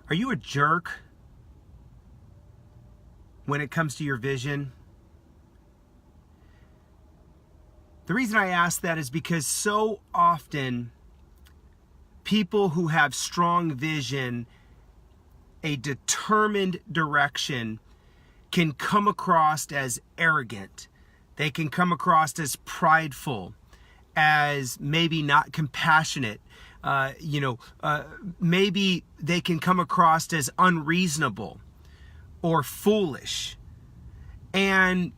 Are you a jerk when it comes to your vision? The reason I ask that is because so often people who have strong vision, a determined direction, can come across as arrogant. They can come across as prideful, as maybe not compassionate. Maybe they can come across as unreasonable or foolish. And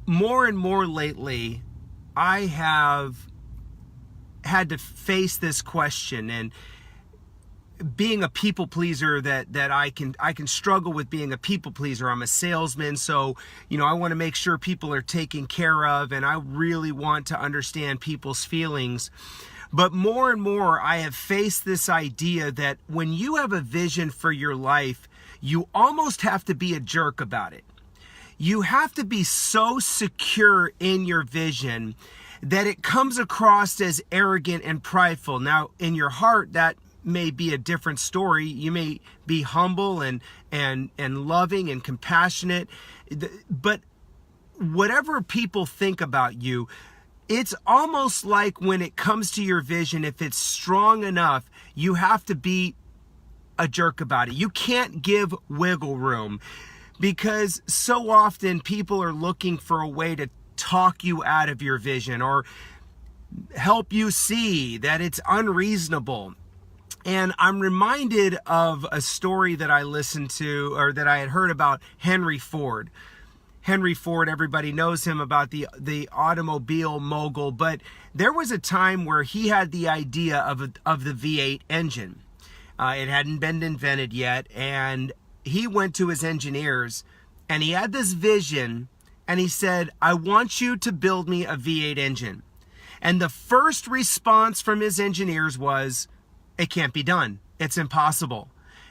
more lately, I have had to face this question, and being a people pleaser, that I can struggle with being a people pleaser. I'm a salesman, so I want to make sure people are taken care of, and I really want to understand people's feelings. But more and more, I have faced this idea that when you have a vision for your life, you almost have to be a jerk about it. You have to be so secure in your vision that it comes across as arrogant and prideful. Now, in your heart, that may be a different story. You may be humble and loving and compassionate, but whatever people think about you, it's almost like when it comes to your vision, if it's strong enough, you have to be a jerk about it. You can't give wiggle room, because so often people are looking for a way to talk you out of your vision or help you see that it's unreasonable. And I'm reminded of a story that I listened to, or that I had heard about Henry Ford. Henry Ford, everybody knows him, about the automobile mogul, but there was a time where he had the idea of the V8 engine. It hadn't been invented yet, and he went to his engineers and he had this vision, and he said, I want you to build me a V8 engine. And the first response from his engineers was, it can't be done. It's impossible.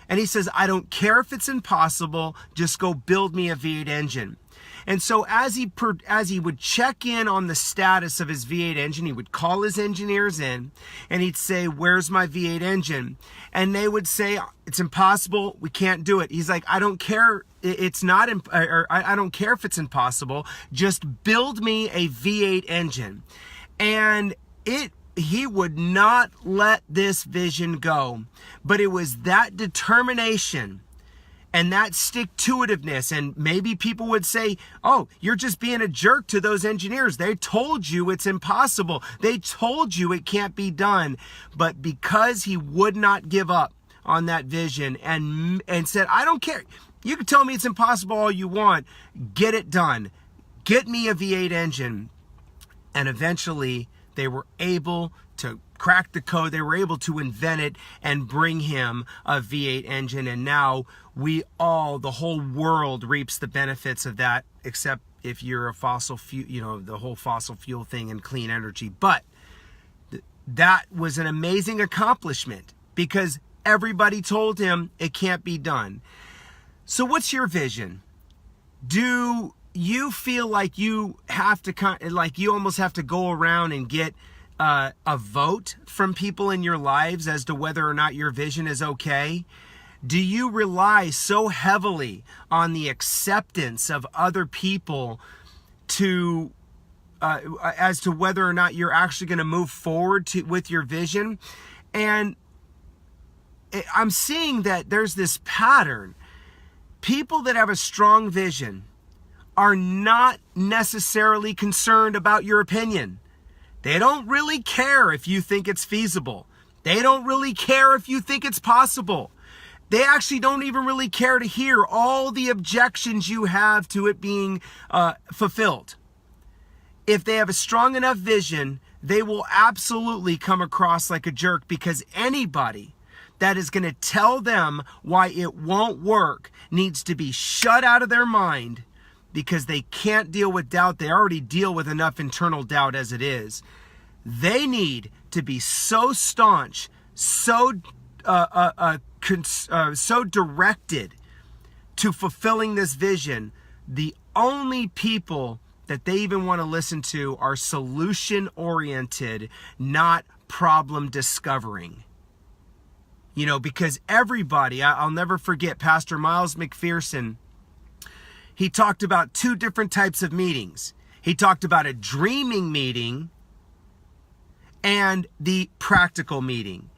And he says, I don't care if it's impossible, just go build me a V8 engine. And so as he would check in on the status of his V8 engine, he would call his engineers in and he'd say, where's my V8 engine? And they would say, it's impossible. We can't do it. He's like, I don't care. I don't care if it's impossible. Just build me a V8 engine. And he would not let this vision go. But it was that determination and that stick-to-itiveness. And maybe people would say, oh, you're just being a jerk to those engineers. They told you it's impossible. They told you it can't be done. But because he would not give up on that vision and said, I don't care. You can tell me it's impossible all you want. Get it done. Get me a V8 engine. And eventually they were able to crack the code. They were able to invent it and bring him a V8 engine. And now the whole world reaps the benefits of that, except if you're a fossil fuel, the whole fossil fuel thing and clean energy. But that was an amazing accomplishment because everybody told him it can't be done. So what's your vision? Do you feel like you have to, like you almost have to go around and get a vote from people in your lives as to whether or not your vision is okay? Do you rely so heavily on the acceptance of other people as to whether or not you're actually going to move forward with your vision? And I'm seeing that there's this pattern. People that have a strong vision are not necessarily concerned about your opinion. They don't really care if you think it's feasible. They don't really care if you think it's possible. They actually don't even really care to hear all the objections you have to it being fulfilled. If they have a strong enough vision, they will absolutely come across like a jerk, because anybody that is going to tell them why it won't work needs to be shut out of their mind, because they can't deal with doubt. They already deal with enough internal doubt as it is. They need to be so staunch, so directed to fulfilling this vision. The only people that they even want to listen to are solution-oriented, not problem-discovering. because everybody, I'll never forget Pastor Miles McPherson. He talked about two different types of meetings. He talked about a dreaming meeting and the practical meeting.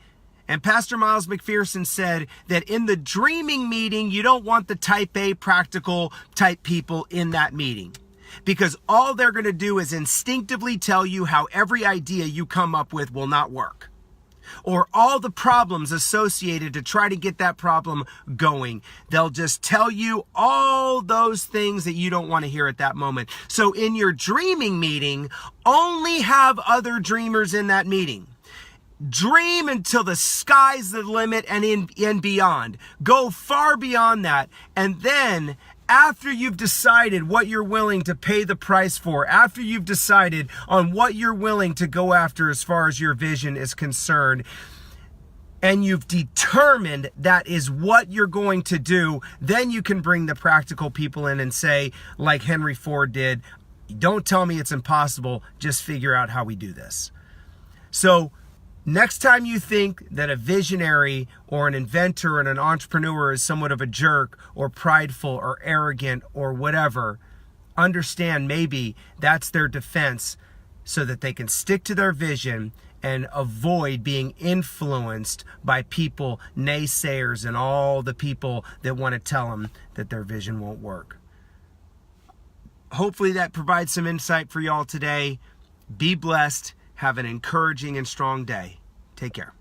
And Pastor Miles McPherson said that in the dreaming meeting, you don't want the type A practical type people in that meeting, because all they're going to do is instinctively tell you how every idea you come up with will not work, or all the problems associated to try to get that problem going. They'll just tell you all those things that you don't want to hear at that moment. So in your dreaming meeting, only have other dreamers in that meeting. Dream until the sky's the limit and beyond. Go far beyond that. And then after you've decided what you're willing to pay the price for, after you've decided on what you're willing to go after as far as your vision is concerned, and you've determined that is what you're going to do, then you can bring the practical people in and say, like Henry Ford did, don't tell me it's impossible, just figure out how we do this. So next time you think that a visionary or an inventor and an entrepreneur is somewhat of a jerk or prideful or arrogant or whatever, understand maybe that's their defense so that they can stick to their vision and avoid being influenced by people, naysayers, and all the people that want to tell them that their vision won't work. Hopefully that provides some insight for y'all today. Be blessed. Have an encouraging and strong day. Take care.